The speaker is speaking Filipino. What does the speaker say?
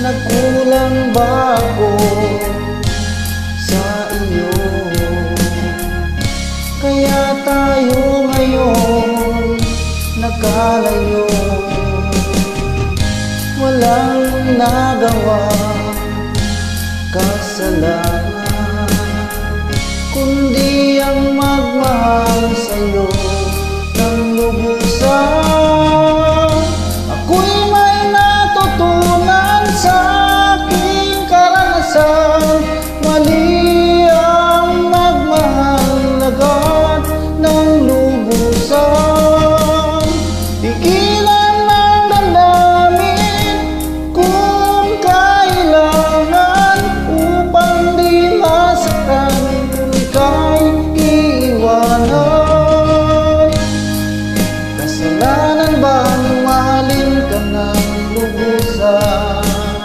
Nagkulang ba ako sa iyo? Kaya tayo ngayon nagkalayo. Walang nagawa kasalanan.